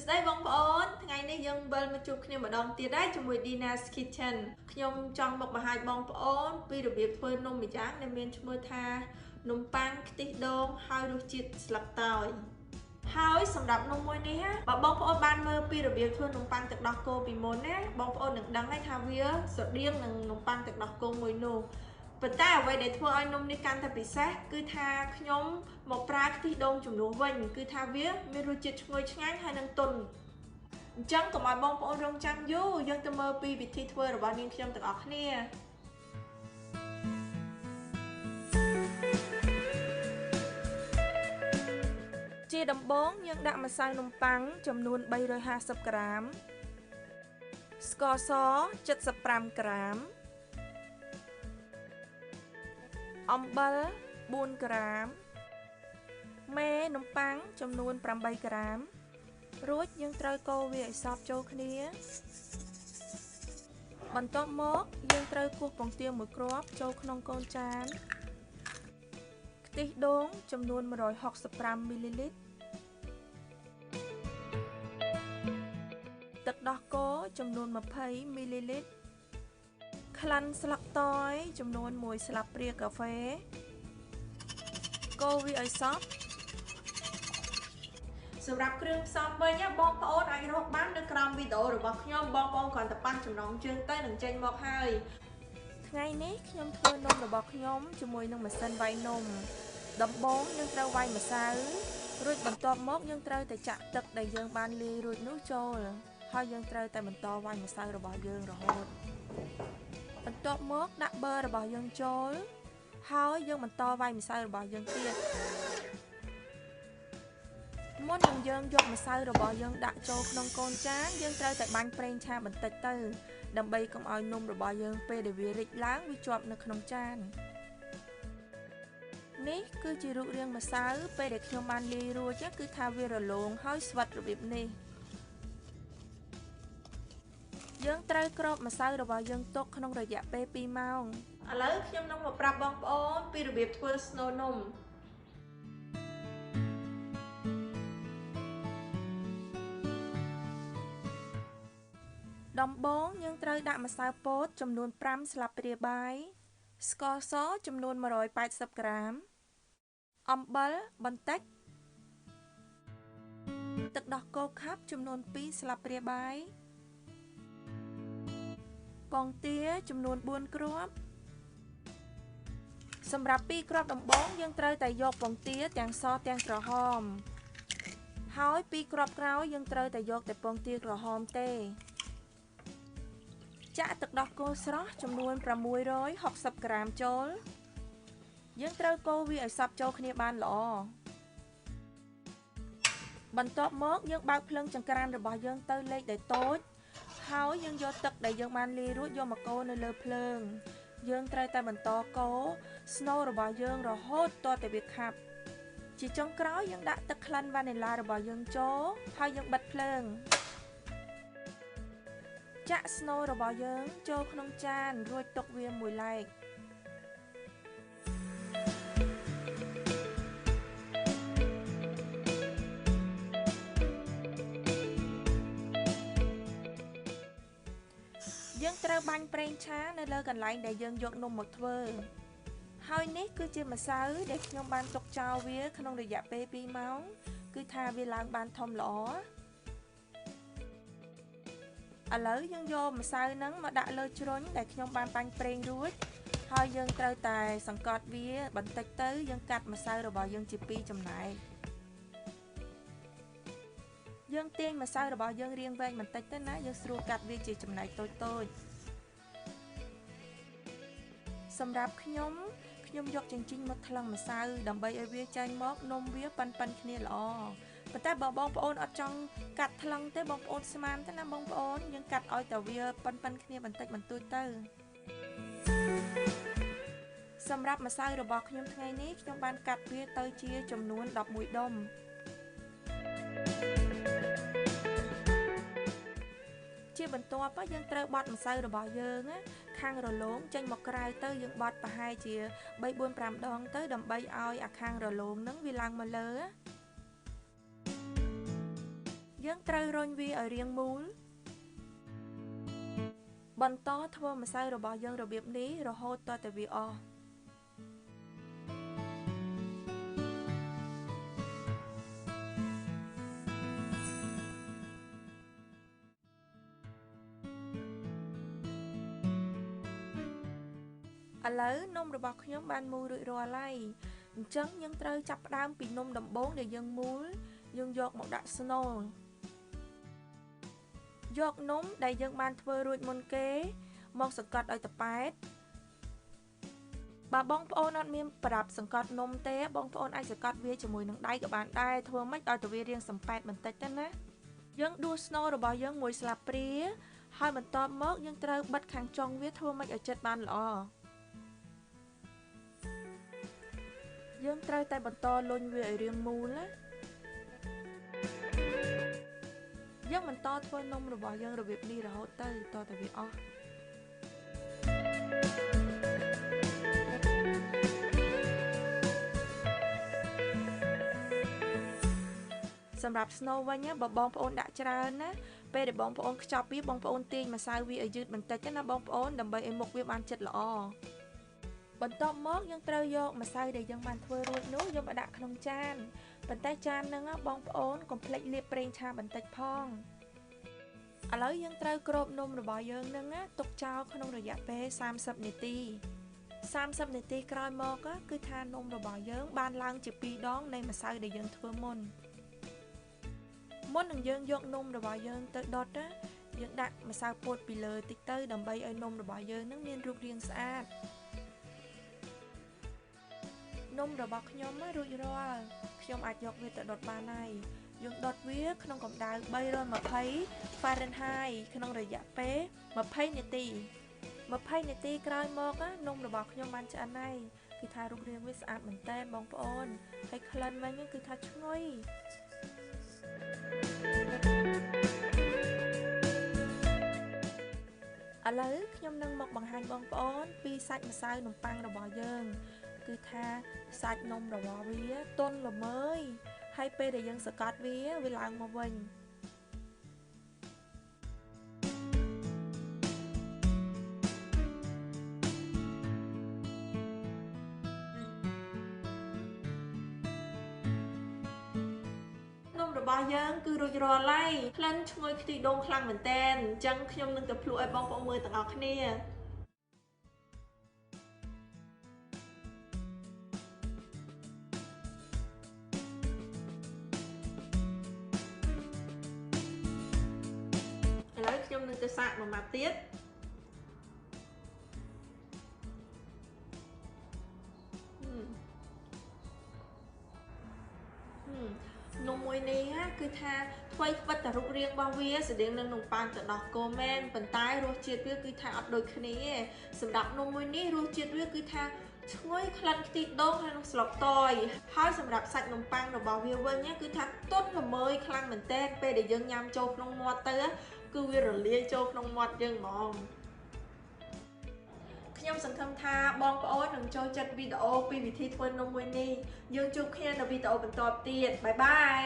ស្ដីបងប្អូនថ្ងៃនេះយើងវិលមកជួបគ្នាម្ដងទៀតដែរជាមួយ Dina's Kitchen ខ្ញុំចង់មកបង្ហាញបងប្អូនពីរបៀបធ្វើនំម្យ៉ាងដែលមានឈ្មោះថានំប៉័ងខ្ទិះដូងហើយរសជាតិស្លឹកតើយហើយសម្រាប់នំមួយនេះបើបងប្អូនបានមើលពីរបៀបធ្វើនំប៉័ងទឹកដោះគោពីមុនណាបងប្អូននឹងដឹងហើយថាវាស្រដៀងនឹងនំប៉័ងទឹកដោះគោមួយនោះប៉ុន្តែអ្វីដែលធ្វើឲ្យនំនេះកាន់តែពិសេសគឺថាខ្ញុំមកប្រើខ្ទិះដូងជំនួសវិញគឺថាវាមានរសជាតិឈ្ងុយឆ្ងាញ់ហើយនឹងទន់អញ្ចឹងកុំឲ្យបងប្អូនរងចាំយូរយើងទៅមើលពីវិធីធ្វើរបស់នាងខ្ញុំទាំងអស់គ្នាជាដំបូងយើងដាក់ម្សៅនំប៉័ងចំនួន350ក្រាមស្ករស75ក្រាមអំបិល4ក្រាមមេនំប៉័ងចំនួន8ក្រាមរួចយើងត្រូវកូរវាឲ្យសព្វចូលគ្នាបន្ទាប់មកយើងត្រូវគោះពងទាមួយគ្រាប់ចូលក្នុងកូនចានខ្ទិះដូងចំនួន165មីលីលីត្រទឹកដោះគោចំនួន20មីលីលីត្រក្លិនស្លឹកតើយចំនួន1ស្លាបព្រាកាហ្វេកូរវាឲ្យសព្វសម្រាប់គ្រឿងផ្សំវិញបងប្អូនអាចរកបាននៅក្រោមវីដេអូរបស់ខ្ញុំបងប្អូនគ្រាន់តែប៉ះចំណងជើងទៅនឹងចេញមកហើយថ្ងៃនេះខ្ញុំធ្វើនំរបស់ខ្ញុំជាមួយនឹងម៉ាស៊ីនវាយនំដំបូងយើងត្រូវវាយម្សៅរួចបន្ទាប់មកយើងត្រូវតែចាក់ទឹកដែលយើងបានលាយរួចនោះចូលហើយយើងត្រូវតែបន្តវាយម្សៅរបស់យើងរហូតបន្ទាប់មកដាក់ប៊ឺរបស់យើងចូលហើយយើងបន្តវាយម្សៅរបស់យើងទៀតមុននឹងយើងយកម្សៅរបស់យើងដាក់ចូលក្នុងកូនចានយើងត្រូវតែបាញ់ប្រេងឆាបន្តិចទៅដើម្បីកុំឲ្យនំរបស់យើងពេលដែលវារីកឡើងវាជាប់នៅក្នុងចាននេះគឺជារូបរាងម្សៅពេលដែលខ្ញុំបានលាយរួចគឺថាវារលោងហើយស្វិតរបៀបនេះយើងត្រូវគ្របម្សៅរបស់យើងទុកក្នុងរយៈពេល2ម៉ោងឥឡូវខ្ញុំនឹងមកប្រាប់បងប្អូនពីរបៀបធ្វើស្នូលនំដំបូងយើងត្រូវដាក់ម្សៅពោតចំនួន5ស្លាបព្រាបាយស្ករសចំនួន180ក្រាមអំបិលបន្តិចទឹកដោះគោខាប់ចំនួន2ស្លាបព្រាបាយពងទាចំនួន4គ្រាប់សម្រាប់2គ្រាប់ដំបូងយើងត្រូវតែយកពងទាទាំងសទាំងក្រហមហើយ2គ្រាប់ក្រោយយើងត្រូវតែយកតែពងទាក្រហមទេចាក់ទឹកដោះគោស្រស់ចំនួន660ក្រាមចូលយើងត្រូវកូរវាឲ្យសព្វចូលគ្នាបានល្អបន្ទាប់មកយើងបើកភ្លើងចង្ក្រានរបស់យើងទៅលេខដែលតូចហើយយើងយកទឹកដែលយើងបានលាយរួចយកមកកូរនៅលើភ្លើងយើងត្រូវតែបន្តកូរស្នូលរបស់យើងរហូតទាល់តែវាខាប់ជាចុងក្រោយយើងដាក់ទឹកក្លិនវ៉ានីឡារបស់យើងចូលហើយយើងបិទភ្លើងចាក់ស្នូលរបស់យើងចូលក្នុងចានរួចទុកវាមួយឡែកយើងត្រូវបាញ់ប្រេងឆានៅលើកន្លែងដែលយើងយកនំមកធ្វើហើយនេះគឺជាម្សៅដែលខ្ញុំបានទុកចោលវាក្នុងរយៈពេល2ម៉ោងគឺថាវាឡើងបានធំល្អឥឡូវយើងយកម្សៅហ្នឹងមកដាក់លើជ្រុញដែលខ្ញុំបានបាញ់ប្រេងរួចហើយយើងត្រូវតែសង្កត់វាបន្តិចទៅយើងកាត់ម្សៅរបស់យើងជា2ចំណែកយើងទាញម្សៅរបស់យើងរាងវែងបន្តិចទៅណាយើងស្រួលកាត់វាជាចំណែកតូចៗសម្រាប់ខ្ញុំយកចិញ្ចៀនមកថ្លឹងម្សៅដើម្បីឲ្យវាចេញមកនំវាប៉ិនគ្នាល្អប៉ុន្តែបើបងប្អូនអត់ចង់កាត់ថ្លឹងទេបងប្អូនស្មានទៅណាបងប្អូនយើងកាត់ឲ្យតែវាប៉ិនគ្នាបន្តិចបន្តួចទៅសម្រាប់ម្សៅរបស់ខ្ញុំថ្ងៃនេះខ្ញុំបានកាត់វាទៅជាចំនួន11ដុំជាបន្ទាប់យើងត្រូវបត់ម្សៅរបស់យើងខាងរលោងចេញមកក្រៅទៅយើងបត់ប្រហែលជា3-4-5 ដងទៅដើម្បីឲ្យអាខាងរលោងនឹងវាឡើងមកលើយ យើងត្រូវរុញវាឲ្យរាងមូលបន្តធ្វើម្សៅរបស់យើងរបៀបនេះរហូតទាល់តែវាអស់ឥឡូវនំរបស់ខ្ញុំបានមូលរួចរាល់ហើយអញ្ចឹងយើងត្រូវចាប់ផ្ដើមពីនំដំបូងដែលយើងមូលយើងយកមកដាក់ស្នូលយកនំដែលយើងបានធ្វើរួចមុនគេមកសង្កត់ឲ្យតប៉ែតបើបងប្អូនអត់មានប្រដាប់សង្កត់នំទេបងប្អូនអាចសង្កត់វាជាមួយនឹងដៃក៏បានដែរធ្វើម៉េចឲ្យតែវារាងសំប៉ែតបន្តិចទៅណាយើងដួសស្នូលរបស់យើងមួយស្លាបព្រាហើយបន្ទាប់មកយើងត្រូវបិទខាងចុងវាធ្វើម៉េចឲ្យជិតបានល្អយើងត្រូវតែបន្តលុញវាឲ្យរាងមូលណាយើងបន្តធ្វើនំរបស់យើងរបៀបនេះរហូតទៅតតែវាអស់សម្រាប់ស្នូលវិញបើបងប្អូនដាក់ច្រើនណាពេលដែលបងប្អូនខ្ចប់វាបងប្អូនទាញម្សៅវាឲ្យយឺតបន្តិចណាបងប្អូនដើម្បីឲ្យមុខវាបានជិតល្អបន្ទាប់មកយើងត្រូវយកម្សៅដែលយើងបានធ្វើរួចនោះយកមកដាក់ក្នុងចានប៉ុន្តែចានហ្នឹងបងប្អូនកុំភ្លេចលាបប្រេងឆាបន្តិចផងឥឡូវយើងត្រូវគ្របនំរបស់យើងហ្នឹងទុកចោលក្នុងរយៈពេល30នាទី30នាទីក្រោយមកគឺថានំរបស់យើងបានឡើងជា2ដងនៃម្សៅដែលយើងធ្វើមុននឹងយើងយកនំរបស់យើងទៅដុតយើងដាក់ម្សៅពោតពីលើតិចទៅដើម្បីឲ្យនំរបស់យើងនឹងមានរូបរាងស្អាតនំរបស់ខ្ញុំរួចរាល់ខ្ញុំអាចយកវាទៅដុតបានហើយយើងដុតវាក្នុងកម្ដៅ320 Fahrenheit ក្នុងរយៈពេល20នាទី20នាទីក្រោយមកនំរបស់ខ្ញុំបានឆ្អិនហើយគឺថារូបរាងវាស្អាតមែនតើបងប្អូនហើយក្លិនវិញគឺថាឈ្ងុយឥឡូវខ្ញុំនឹងមកបង្ហាញបងប្អូនពីសាច់ម្សៅនំប៉័ងរបស់យើងគឺថាសាច់នំរបស់វាទន់ល្មើយហើយពេលដែលយើងសង្កត់វាឡើងមកវិញនំរបស់យើងគឺរួចរាល់ហើយក្លិនឈ្ងុយខ្ទិះដូងខ្លាំងមែនតើអញ្ចឹងខ្ញុំនឹងទៅភ្លក់ឲ្យបងប្អូនមើលទាំងអស់គ្នាខ្ញុំនឹងទៅសាកមួយម៉ាត់ទៀតនំមួយនេះគឺថាថ្មីផ្វិតតែរូបរាងរបស់វាស្តៀងនឹងនំប៉័ងទៅដោះគោមែនប៉ុន្តែរសជាតិវាគឺថាអត់ដូចគ្នាសម្រាប់នំមួយនេះរសជាតិវាគឺថាឈ្ងុយក្លិនខ្ទិះដូងហើយនឹងស្លឹកតើយហើយសម្រាប់សាច់នំប៉័ងរបស់វាវិញគឺថាទន់ល្មើយខ្លាំងមែនតើពេលដែលយើងញ៉ាំចូលក្នុងមាត់ទៅគឺវារលាយចូលក្នុងមាត់យើងហ្មងខ្ញុំសង្ឃឹមថាបងប្អូននឹងចូលចិត្តវីដេអូពីវិធីធ្វើនំមួយនេះយើងជួបគ្នានៅវីដេអូបន្ទាប់ទៀតបាយបាយ